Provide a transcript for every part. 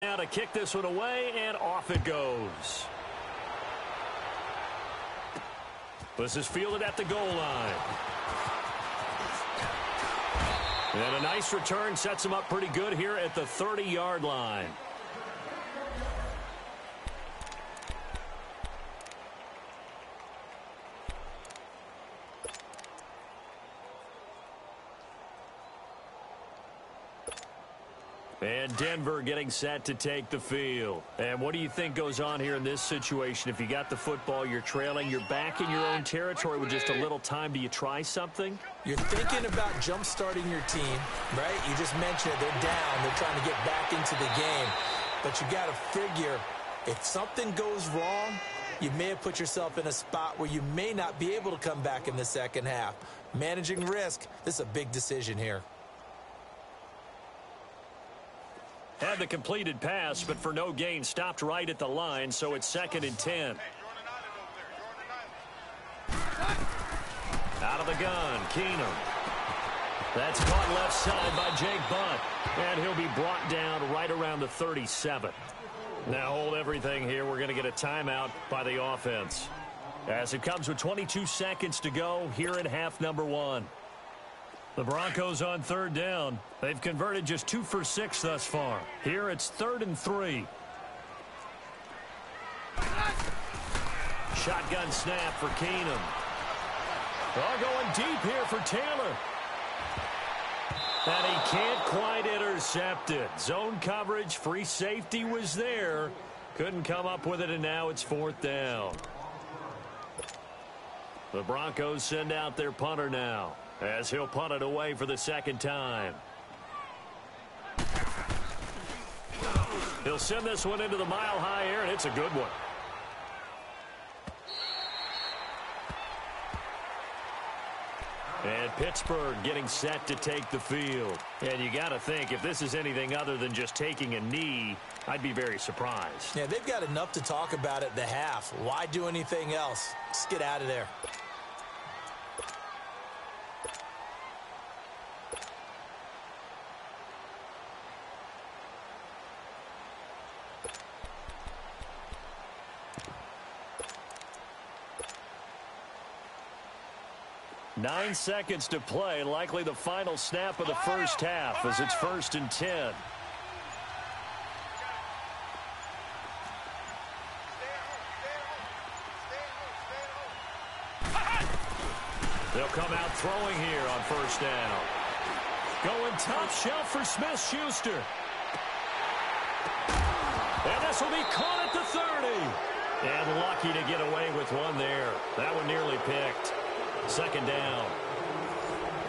Now to kick this one away, and off it goes. This is fielded at the goal line. And a nice return sets him up pretty good here at the 30-yard line. And Denver getting set to take the field. And what do you think goes on here in this situation? If you got the football, you're trailing, you're back in your own territory with just a little time. Do you try something? You're thinking about jump-starting your team, right? You just mentioned it. They're down. They're trying to get back into the game. But you got to figure, if something goes wrong, you may have put yourself in a spot where you may not be able to come back in the second half. Managing risk, this is a big decision here. Had the completed pass, but for no gain, stopped right at the line, so it's 2nd and 10. Out of the gun, Keenum. That's caught left side by Jake Butt, and he'll be brought down right around the 37. Now hold everything here. We're going to get a timeout by the offense, as it comes with 22 seconds to go here in half number 1. The Broncos on 3rd down. They've converted just 2 for 6 thus far. Here it's 3rd and 3. Shotgun snap for Keenum. Oh, going deep here for Taylor. And he can't quite intercept it. Zone coverage, free safety was there. Couldn't come up with it, and now it's 4th down. The Broncos send out their punter now, as he'll punt it away for the 2nd time. He'll send this one into the mile-high air, and it's a good one. And Pittsburgh getting set to take the field. And you got to think, if this is anything other than just taking a knee, I'd be very surprised. Yeah, they've got enough to talk about at the half. Why do anything else? Just get out of there. Nine seconds to play, likely the final snap of the first half, as it's 1st and 10. They'll come out throwing here on 1st down. Going top shelf for Smith-Schuster. And this will be caught at the 30. And lucky to get away with one there. That one nearly picked. 2nd down.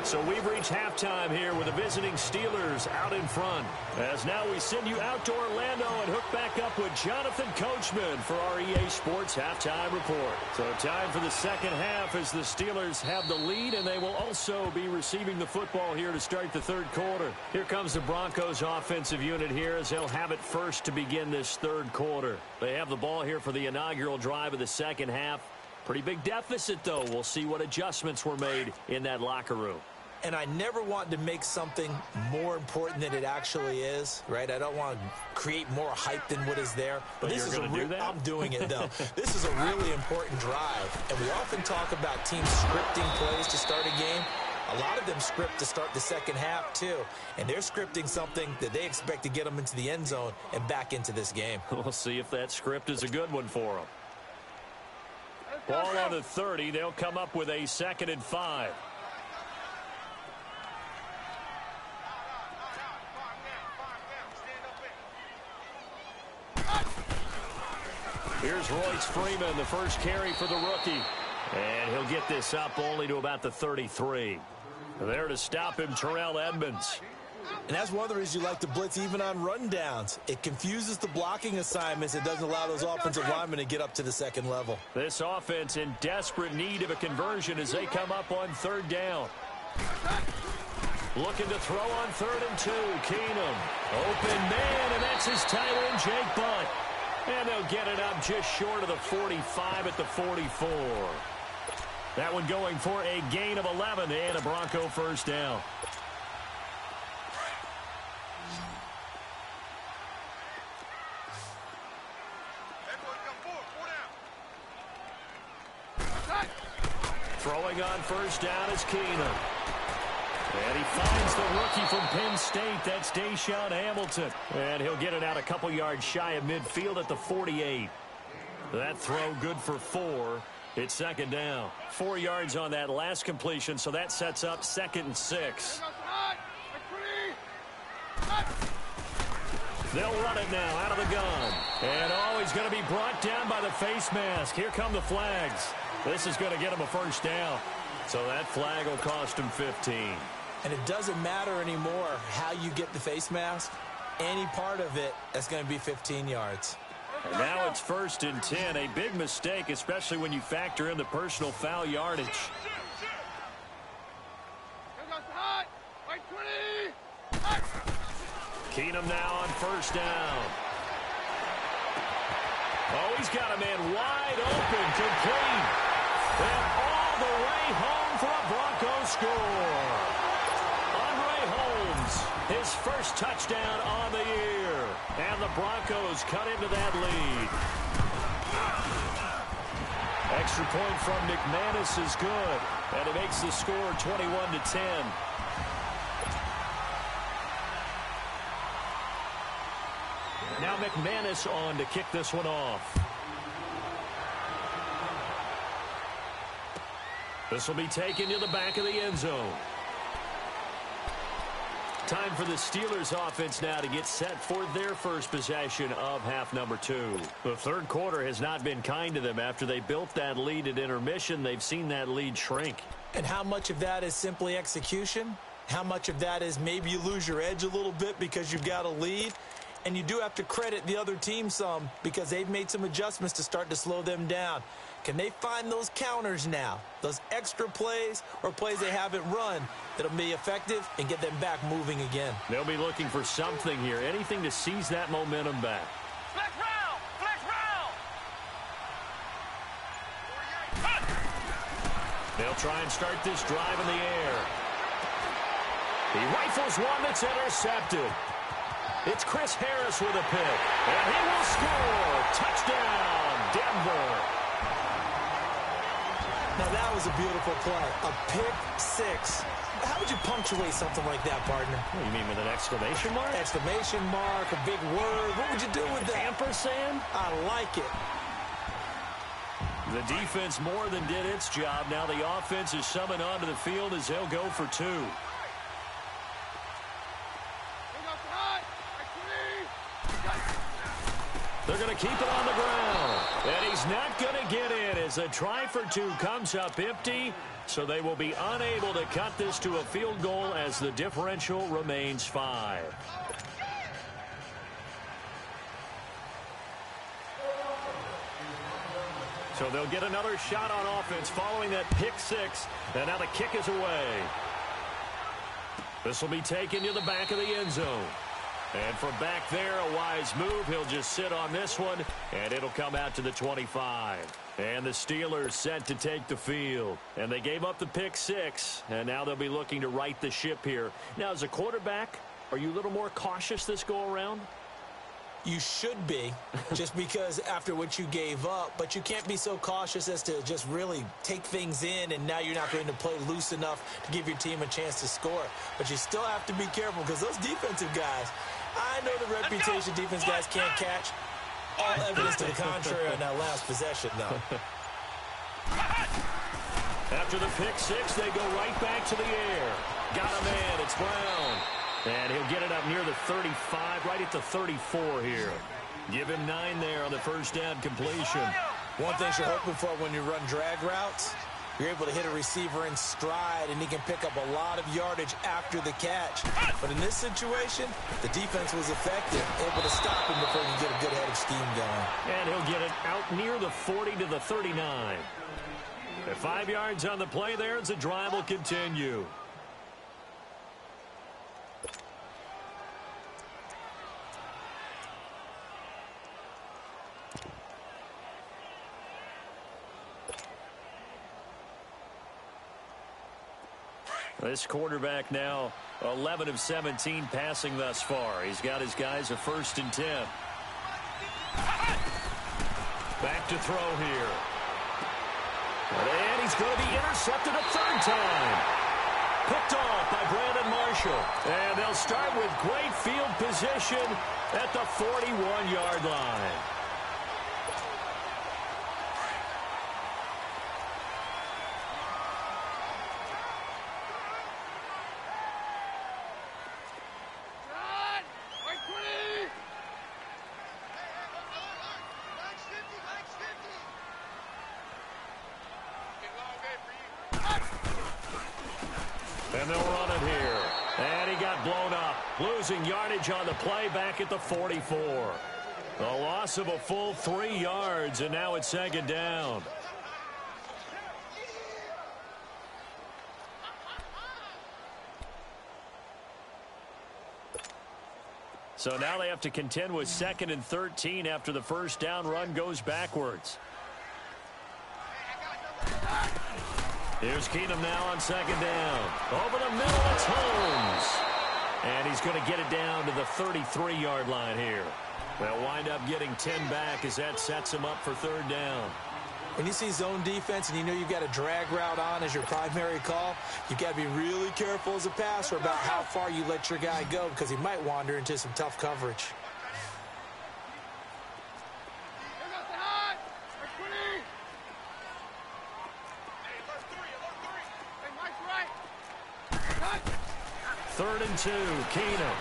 So we've reached halftime here with the visiting Steelers out in front. As now we send you out to Orlando and hook back up with Jonathan Coachman for our EA Sports Halftime Report. So time for the 2nd half as the Steelers have the lead, and they will also be receiving the football here to start the 3rd quarter. Here comes the Broncos offensive unit here as they'll have it first to begin this 3rd quarter. They have the ball here for the inaugural drive of the 2nd half. Pretty big deficit, though. We'll see what adjustments were made in that locker room. And I never want to make something more important than it actually is, right? I don't want to create more hype than what is there. But this you're going to do that? I'm doing it, though. This is a really important drive. And we often talk about teams scripting plays to start a game. A lot of them script to start the 2nd half, too. And they're scripting something that they expect to get them into the end zone and back into this game. We'll see if that script is a good one for them. Ball on the 30. They'll come up with a 2nd and 5. Here's Royce Freeman, the first carry for the rookie. And he'll get this up only to about the 33. There to stop him, Terrell Edmonds. And that's one of the reasons you like to blitz even on rundowns. It confuses the blocking assignments. It doesn't allow those offensive linemen to get up to the 2nd level. This offense in desperate need of a conversion as they come up on 3rd down. Looking to throw on 3rd and 2. Keenum. Open man, and that's his tight end, Jake Butt. And they'll get it up just short of the 45 at the 44. That one going for a gain of 11 and a Bronco 1st down. Throwing on first down is Keenum. And he finds the rookie from Penn State. That's Deshaun Hamilton. And he'll get it out a couple yards shy of midfield at the 48. That throw good for 4. It's second down. 4 yards on that last completion, so that sets up 2nd and 6. They'll run it now out of the gun. And he's going to be brought down by the face mask. Here come the flags. This is going to get him a first down. So that flag will cost him 15. And it doesn't matter anymore how you get the face mask. Any part of it is going to be 15 yards. And now it's 1st and 10. A big mistake, especially when you factor in the personal foul yardage. Keenum now on first down. Oh, he's got a man wide open, complete. And all the way home for a Broncos score. His first touchdown on the year. And the Broncos cut into that lead. Extra point from McManus is good. And it makes the score 21-10. Now McManus on to kick this one off. This will be taken to the back of the end zone. Time for the Steelers offense now to get set for their first possession of half number 2. The third quarter has not been kind to them. After they built that lead at intermission, they've seen that lead shrink. And how much of that is simply execution? How much of that is maybe you lose your edge a little bit because you've got a lead? And you do have to credit the other team some because they've made some adjustments to start to slow them down. Can they find those counters now, those extra plays or plays they haven't run that'll be effective and get them back moving again? They'll be looking for something here, anything to seize that momentum back. Flex round! Flex round! They'll try and start this drive in the air. He rifles one that's intercepted. It's Chris Harris with a pick, and he will score. Touchdown, Denver. Now, that was a beautiful play. A pick 6. How would you punctuate something like that, partner? What, you mean with an exclamation mark? Exclamation mark, a big word. What would you do with that? Ampersand? I like it. The defense more than did its job. Now the offense is summoned onto the field as they'll go for 2. They're going to keep it on the ground. And he's not going to get in as a try for 2 comes up empty. So they will be unable to cut this to a field goal as the differential remains 5. So they'll get another shot on offense following that pick 6. And now the kick is away. This will be taken to the back of the end zone. And from back there, a wise move. He'll just sit on this one, and it'll come out to the 25. And the Steelers set to take the field. And they gave up the pick 6, and now they'll be looking to right the ship here. Now, as a quarterback, are you a little more cautious this go-around? You should be, just because after what you gave up. But you can't be so cautious as to just really take things in, and now you're not going to play loose enough to give your team a chance to score. But you still have to be careful because those defensive guys, I know the reputation defense guys can't catch. All evidence to the contrary on that last possession, though. After the pick 6, they go right back to the air. Got a man. It's Brown. And he'll get it up near the 35, right at the 34 here. Give him 9 there on the first down completion. One thing you're hoping for when you run drag routes, you're able to hit a receiver in stride, and he can pick up a lot of yardage after the catch. But in this situation, the defense was effective, able to stop him before he could get a good head of steam going. And he'll get it out near the 40 to the 39. At 5 yards on the play there, as the drive will continue. This quarterback now 11 of 17 passing thus far. He's got his guys a 1st and 10. Back to throw here. And he's going to be intercepted a third time. Picked off by Brandon Marshall. And they'll start with great field position at the 41-yard line. And they'll run it here. And he got blown up. Losing yardage on the play back at the 44. A loss of a full 3 yards, and now it's second down. So now they have to contend with 2nd and 13 after the first down run goes backwards. Here's Keenum now on 2nd down. Over the middle, it's Holmes. And he's going to get it down to the 33-yard line here. They'll wind up getting 10 back as that sets him up for 3rd down. When you see zone defense and you know you've got a drag route on as your primary call, you've got to be really careful as a passer about how far you let your guy go because he might wander into some tough coverage. Third and 2, Keenum.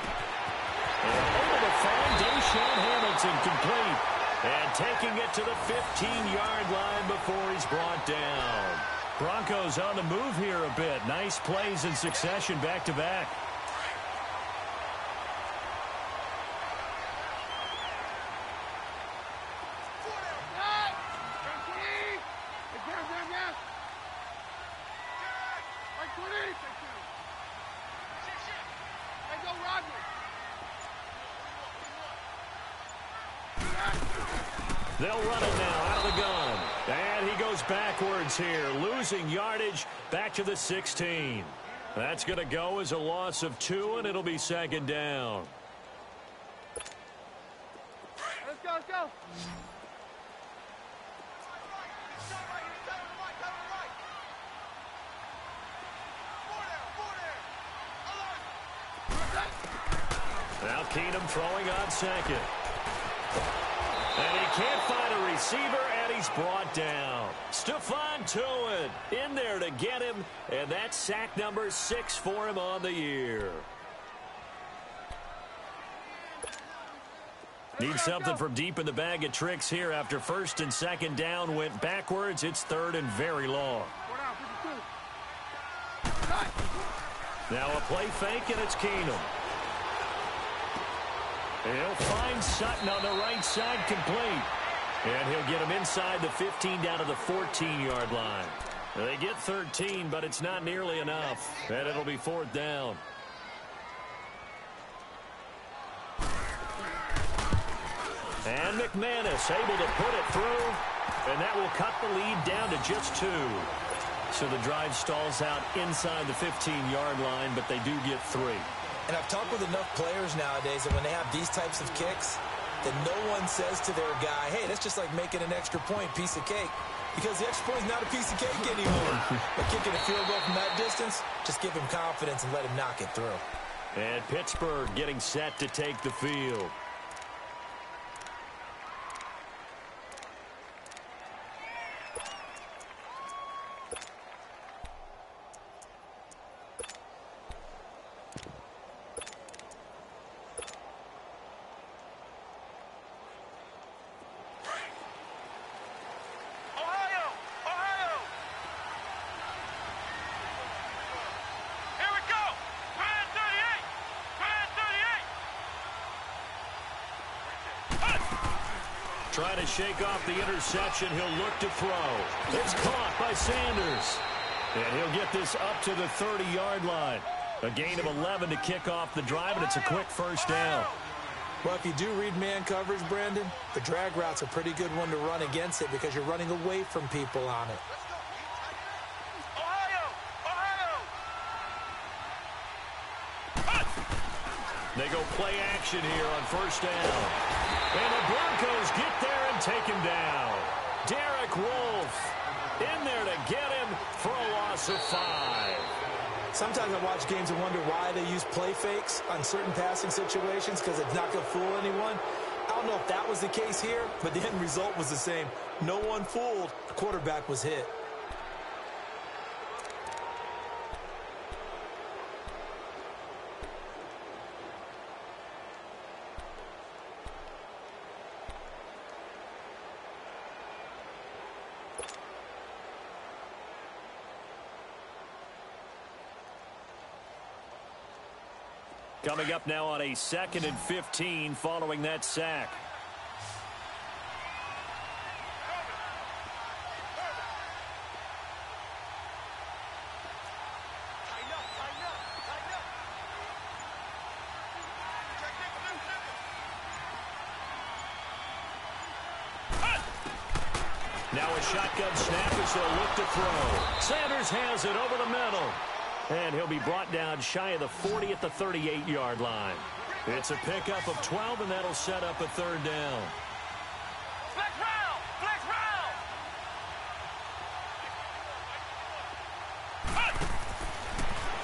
And over the find, Deshaun Hamilton complete. And taking it to the 15-yard line before he's brought down. Broncos on the move here a bit. Nice plays in succession back-to-back. They'll run it now out of the gun. And he goes backwards here, losing yardage back to the 16. That's going to go as a loss of 2, and it'll be 2nd down. Let's go, let's go. Now Keenum throwing on 2nd. And he can't find a receiver, and he's brought down. Stephon Tuitt in there to get him, and that's sack number 6 for him on the year. Need something from deep in the bag of tricks here after 1st and 2nd down went backwards. It's 3rd and very long. Now a play fake, and it's Keenum. He'll find Sutton on the right side, complete. And he'll get him inside the 15 down to the 14-yard line. They get 13, but it's not nearly enough. And it'll be 4th down. And McManus able to put it through. And that will cut the lead down to just 2. So the drive stalls out inside the 15-yard line, but they do get 3. And I've talked with enough players nowadays that when they have these types of kicks, that no one says to their guy, hey, that's just like making an extra point, piece of cake. Because the extra point is not a piece of cake anymore. But kicking a field goal from that distance, just give him confidence and let him knock it through. And Pittsburgh getting set to take the field. Trying to shake off the interception. He'll look to throw. It's caught by Sanders. And he'll get this up to the 30-yard line. A gain of 11 to kick off the drive, and it's a quick 1st down. Well, if you do read man coverage, Brandon, the drag route's a pretty good one to run against it because you're running away from people on it. They go play action here on 1st down. And the Broncos get there and take him down. Derek Wolfe. in there to get him for a loss of 5. Sometimes I watch games and wonder why they use play fakes on certain passing situations because it's not going to fool anyone. I don't know if that was the case here, but the end result was the same. No one fooled. The quarterback was hit. Coming up now on a 2nd and 15 following that sack. Now a shotgun snap as they'll look to throw. Sanders has it over the middle. And he'll be brought down shy of the 40 at the 38-yard line. It's a pickup of 12, and that'll set up a 3rd down. Flex round! Flex round!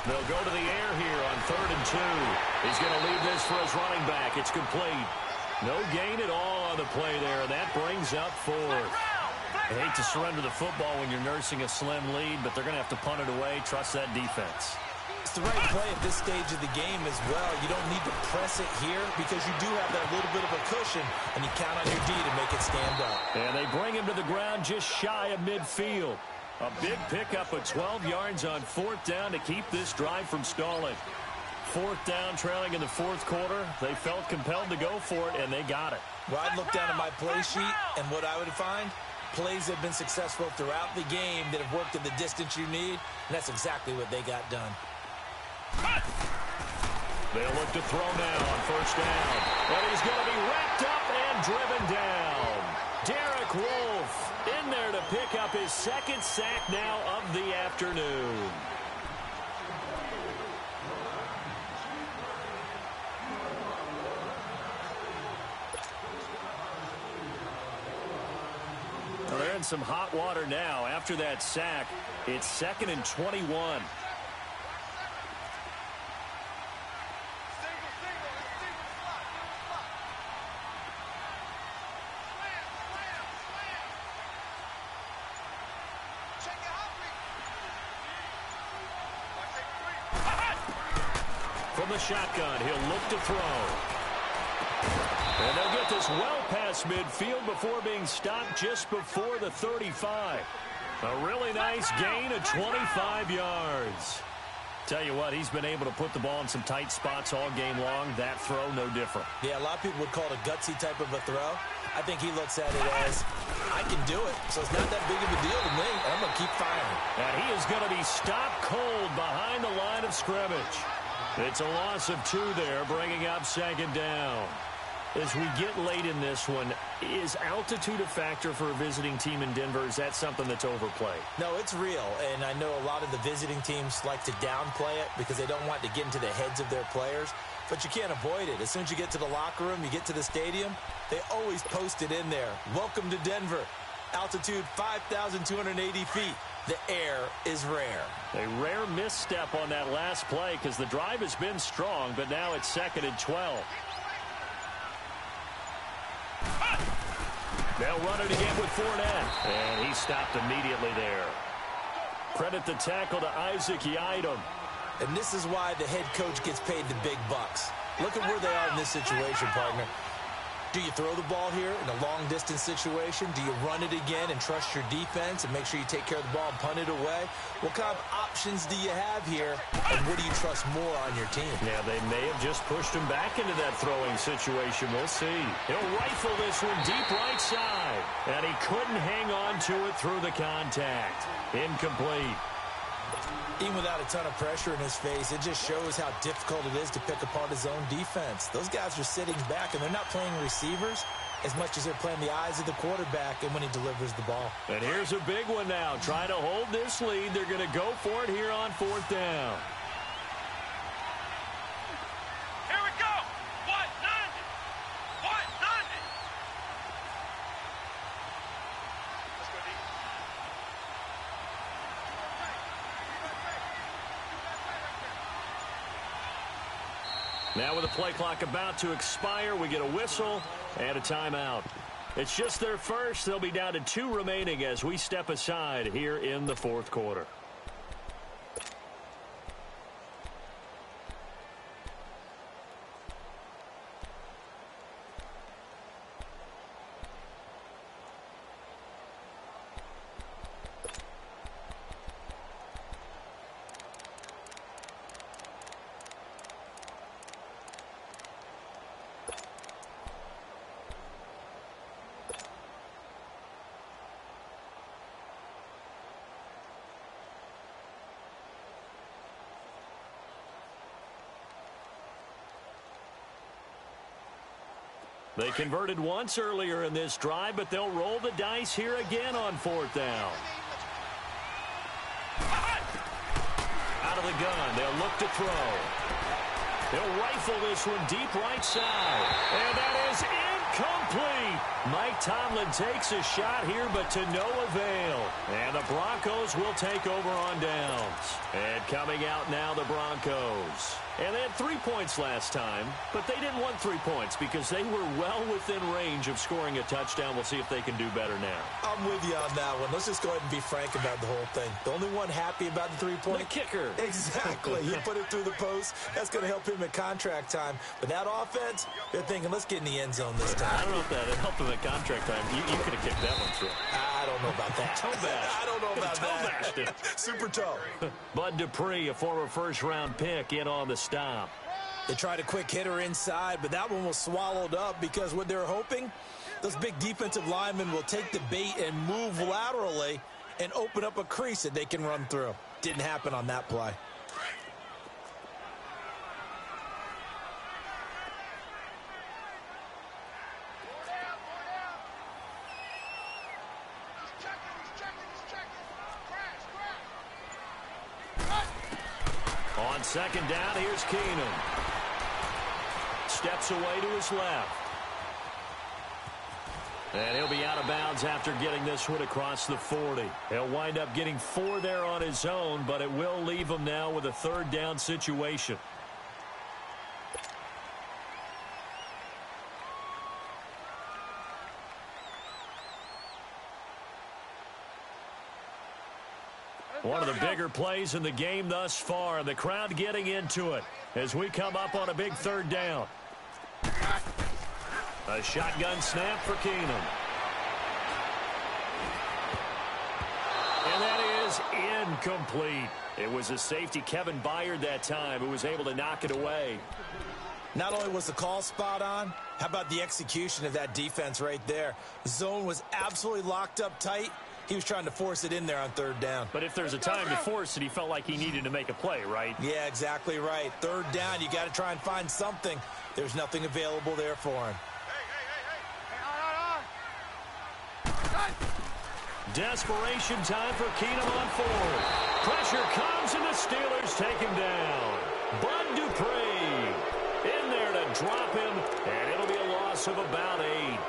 They'll go to the air here on 3rd and 2. He's going to leave this for his running back. It's complete. No gain at all on the play there, and that brings up 4th. I hate to surrender the football when you're nursing a slim lead, but they're going to have to punt it away. Trust that defense. It's the right play at this stage of the game as well. You don't need to press it here because you do have that little bit of a cushion, and you count on your D to make it stand up. And they bring him to the ground just shy of midfield. A big pickup of 12 yards on 4th down to keep this drive from stalling. 4th down, trailing in the 4th quarter. They felt compelled to go for it, and they got it. Well, I'd look down at my play sheet, and what I would find, plays have been successful throughout the game that have worked at the distance you need, and that's exactly what they got done. They'll look to throw now on 1st down. But he's going to be wrapped up and driven down. Derek Wolfe in there to pick up his 2nd sack now of the afternoon. Well, they're in some hot water now. After that sack, it's 2nd and 21. From the shotgun, he'll look to throw. And they'll get this well past midfield before being stopped just before the 35. A really nice gain of 25 yards. Tell you what, he's been able to put the ball in some tight spots all game long. That throw, no different. Yeah, a lot of people would call it a gutsy type of a throw. I think he looks at it as, I can do it, so it's not that big of a deal to me. I'm going to keep firing. And he is going to be stopped cold behind the line of scrimmage. It's a loss of 2 there, bringing up 2nd down. As we get late in this one, is altitude a factor for a visiting team in Denver? Is that something that's overplayed? No, it's real, and I know a lot of the visiting teams like to downplay it because they don't want to get into the heads of their players, but you can't avoid it. As soon as you get to the locker room, you get to the stadium, they always post it in there. Welcome to Denver. Altitude 5,280 feet. The air is rare. A rare misstep on that last play because the drive has been strong, but now it's 2nd and 12. They'll run it again with Fournette. And he stopped immediately there. Credit the tackle to Isaac Yiadom. And this is why the head coach gets paid the big bucks. Look at where they are in this situation, partner. Do you throw the ball here in a long-distance situation? Do you run it again and trust your defense and make sure you take care of the ball and punt it away? What kind of options do you have here, and what do you trust more on your team? Yeah, they may have just pushed him back into that throwing situation. We'll see. He'll rifle this one deep right side, and he couldn't hang on to it through the contact. Incomplete. Even without a ton of pressure in his face, it just shows how difficult it is to pick apart his own defense. Those guys are sitting back, and they're not playing receivers as much as they're playing the eyes of the quarterback and when he delivers the ball. And here's a big one now. Trying to hold this lead. They're going to go for it here on 4th down. Here we go! 190! 190! Let's go, D. Now with the play clock about to expire, we get a whistle and a timeout. It's just their first. They'll be down to 2 remaining as we step aside here in the fourth quarter. They converted once earlier in this drive, but they'll roll the dice here again on 4th down. Out of the gun, they'll look to throw. They'll rifle this one deep right side. And that is incomplete. Mike Tomlin takes a shot here, but to no avail. And the Broncos will take over on downs. And coming out now, the Broncos. And they had 3 points last time, but they didn't want 3 points because they were well within range of scoring a touchdown. We'll see if they can do better now. I'm with you on that one. Let's just go ahead and be frank about the whole thing. The only one happy about the 3-point? The kicker. Exactly. He put it through the post. That's going to help him at contract time. But that offense, they're thinking, let's get in the end zone this time. I don't know if that helped him at contract time. You could have kicked that one through. I don't know about that. I don't know about that. Super toe. Bud Dupree, a former first-round pick, in on the stop. They tried a quick hitter inside, but that one was swallowed up because what they're hoping, those big defensive linemen will take the bait and move laterally and open up a crease that they can run through. Didn't happen on that play. On 2nd down, here's Keenum. Steps away to his left. And he'll be out of bounds after getting this one across the 40. He'll wind up getting 4 there on his own, but it will leave him now with a 3rd down situation. One of the bigger plays in the game thus far. The crowd getting into it as we come up on a big 3rd down. A shotgun snap for Keenum. And that is incomplete. It was a safety, Kevin Byard, that time, who was able to knock it away. Not only was the call spot on, how about the execution of that defense right there? The zone was absolutely locked up tight. He was trying to force it in there on 3rd down. But if there's a time to force it, he felt like he needed to make a play, right? Yeah, exactly right. 3rd down, you got to try and find something. There's nothing available there for him. Desperation time for Keenum on 4th. Pressure comes, and the Steelers take him down. Bud Dupree in there to drop him, and it'll be a loss of about 8.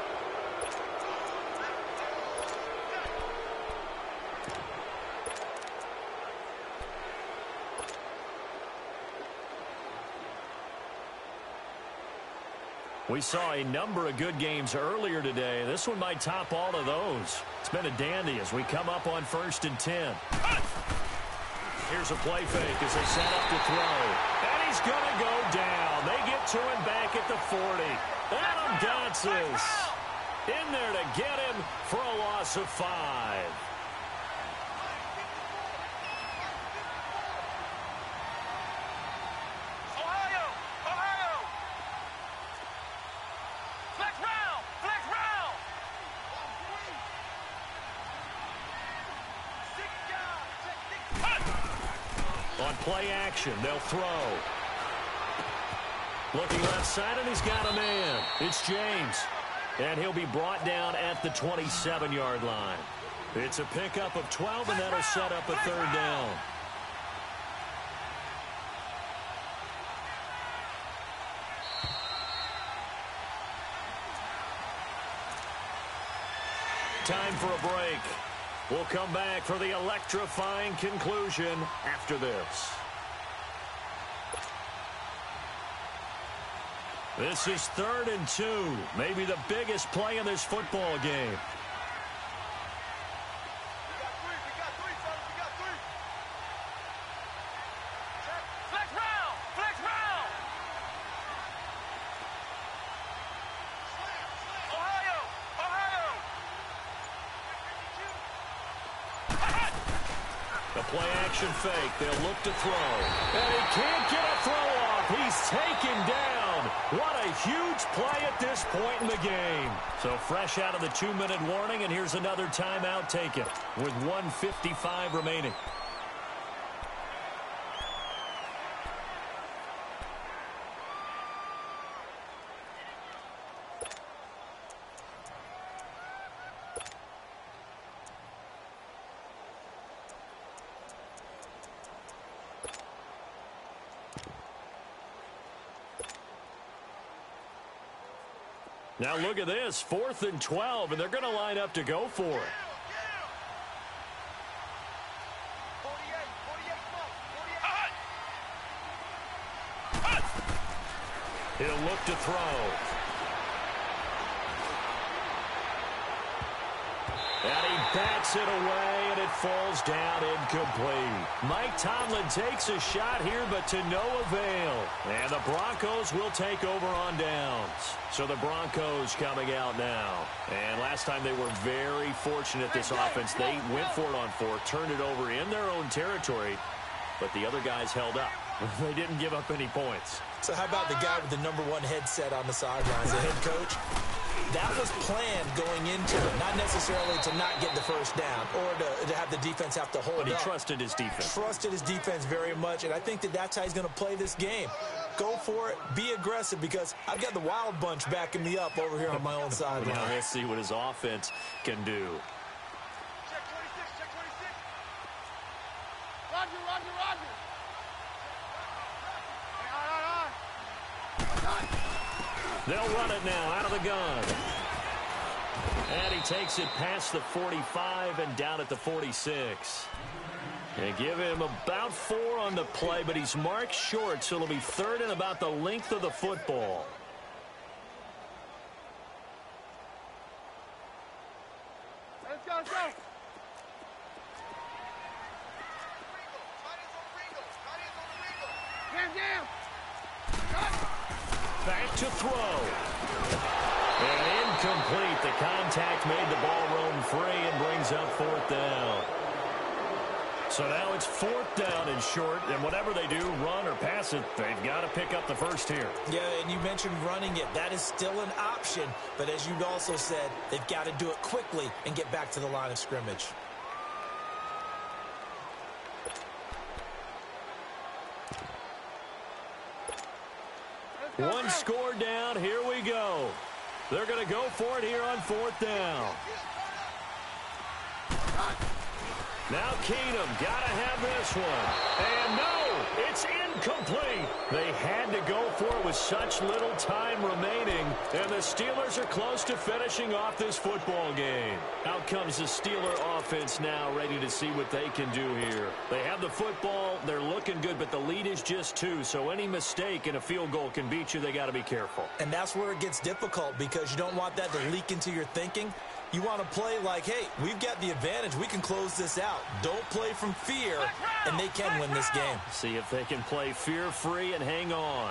We saw a number of good games earlier today. This one might top all of those. It's been a dandy as we come up on 1st and 10. Here's a play fake as they set up to throw. And he's going to go down. They get to him back at the 40. Adam Gotsis in there to get him for a loss of 5. On play action, they'll throw. Looking left side, and he's got a man. It's James. And he'll be brought down at the 27-yard line. It's a pickup of 12, and that'll set up a 3rd down. Time for a break. We'll come back for the electrifying conclusion after this. This is 3rd and 2. Maybe the biggest play in this football game. Play-action fake. They'll look to throw. And he can't get a throw off. He's taken down. What a huge play at this point in the game. So fresh out of the 2-minute warning, and here's another timeout taken with 1:55 remaining. Now look at this, 4th and 12, and they're going to line up to go for it. He'll look to throw. And he bats it away, and it falls down incomplete. Mike Tomlin takes a shot here, but to no avail. And the Broncos will take over on downs. So the Broncos coming out now. And last time they were very fortunate, this offense. They went for it on 4, turned it over in their own territory, but the other guys held up. They didn't give up any points. So how about the guy with the #1 headset on the sidelines, the head coach? That was planned going into it, not necessarily to not get the first down or to have the defense have to hold up. But he trusted his defense. Trusted his defense very much, and I think that's how he's going to play this game. Go for it, be aggressive, because I've got the Wild Bunch backing me up over here on my own sideline. Now we'll see what his offense can do. Check 26, check 26. Roger, Roger, Roger. They'll run it now out of the gun. And he takes it past the 45 and down at the 46. They give him about 4 on the play, but he's marked short, so it'll be 3rd and about the length of the football. Let's go, let's go. Jam. Back to throw. And incomplete. The contact made the ball roam free and brings up 4th down. So now it's 4th down and short, and whatever they do, run or pass it, they've got to pick up the first here. Yeah, and you mentioned running it. That is still an option, but as you also said, they've got to do it quickly and get back to the line of scrimmage. One score down. Here we go. They're going to go for it here on 4th down. Now Keenum got to have this one. And no, it's incomplete. They had to go for it with such little time remaining. And the Steelers are close to finishing off this football game. Out comes the Steeler offense now, ready to see what they can do here. They have the football. They're looking good, but the lead is just 2. So any mistake in a field goal can beat you. They got to be careful. And that's where it gets difficult, because you don't want that to leak into your thinking. You want to play like, hey, we've got the advantage. We can close this out. Don't play from fear, and they can win this game. See if they can play fear-free and hang on.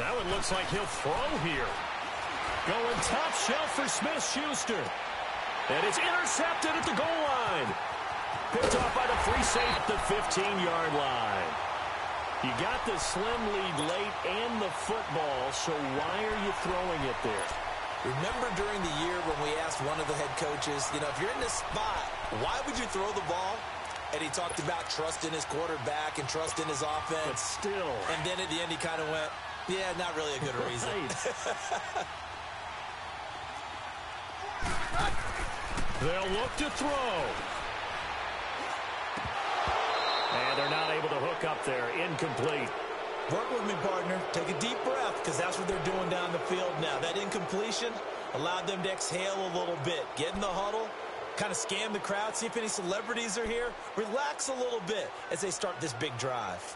That one looks like he'll throw here. Going top shelf for Smith-Schuster. And it's intercepted at the goal line. Picked off by the free safety at the 15-yard line. You got the slim lead late and the football, so why are you throwing it there? Remember during the year when we asked one of the head coaches, if you're in this spot, why would you throw the ball? And he talked about trusting his quarterback and trusting his offense. But still. And then at the end he kind of went, yeah, not really a good reason. They'll look to throw. And they're not able to hook up there. Incomplete. Work with me, partner. Take a deep breath, because that's what they're doing down the field now. That incompletion allowed them to exhale a little bit. Get in the huddle, kind of scan the crowd, see if any celebrities are here. Relax a little bit as they start this big drive.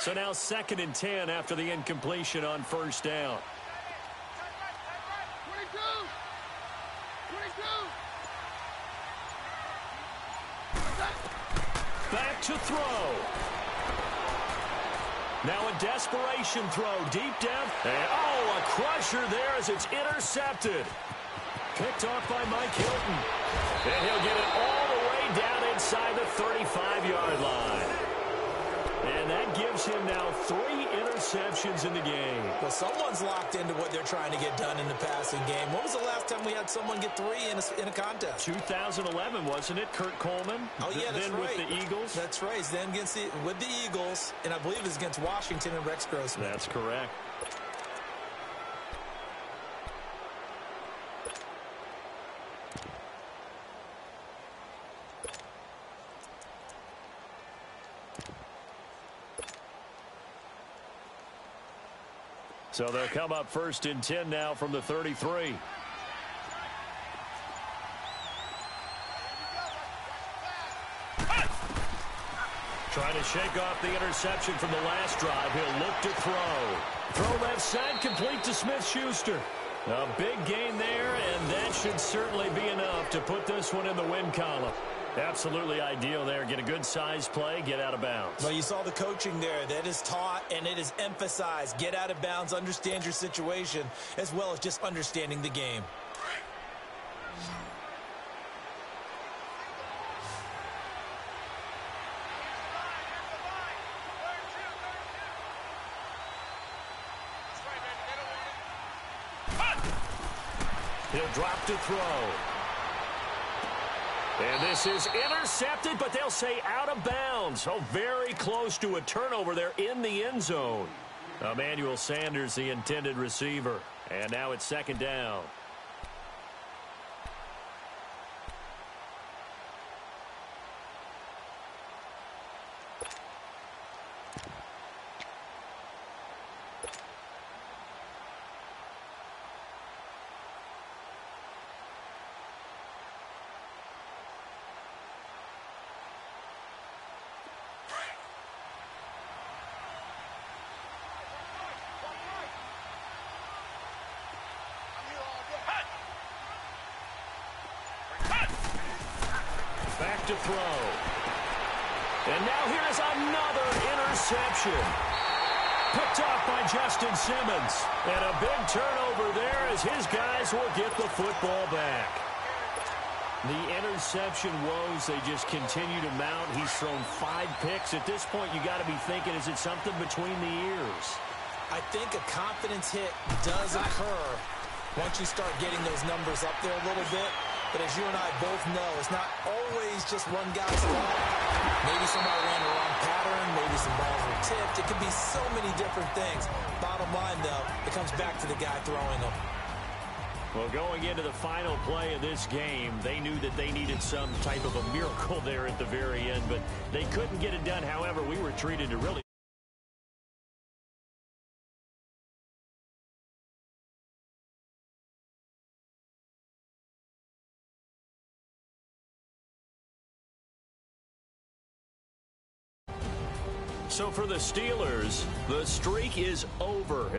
So now 2nd and 10 after the incompletion on first down. 22. 22. Back to throw. Now a desperation throw deep down. And, oh, a crusher there as it's intercepted. Picked off by Mike Hilton. And he'll get it all the way down inside the 35-yard line. And that gives him now 3 interceptions in the game. Well, someone's locked into what they're trying to get done in the passing game. When was the last time we had someone get 3 in a contest? 2011, wasn't it? Kurt Coleman. Oh, yeah, that's then right. with the Eagles. That's right. Then with the Eagles, and I believe it was against Washington and Rex Grossman. That's correct. So they'll come up 1st and 10 now from the 33. Trying to shake off the interception from the last drive. He'll look to throw. Throw left side, complete to Smith-Schuster. A big gain there, and that should certainly be enough to put this one in the win column. Absolutely ideal there. Get a good size play, get out of bounds. Well, you saw the coaching there. That is taught and it is emphasized. Get out of bounds, understand your situation, as well as just understanding the game. He'll drop to throw. And this is intercepted, but they'll say out of bounds. Oh, very close to a turnover there in the end zone. Emmanuel Sanders, the intended receiver. And now it's 2nd down. Back to throw. And now here is another interception. Picked off by Justin Simmons. And a big turnover there as his guys will get the football back. The interception woes, they just continue to mount. He's thrown 5 picks. At this point, you got to be thinking, is it something between the ears? I think a confidence hit does occur once you start getting those numbers up there a little bit. But as you and I both know, it's not always just one guy's fault. Maybe somebody ran the wrong pattern. Maybe some balls were tipped. It could be so many different things. Bottom line, though, it comes back to the guy throwing them. Well, going into the final play of this game, they knew that they needed some type of a miracle there at the very end, but they couldn't get it done. However, we were treated to really So for the Steelers, the streak is over.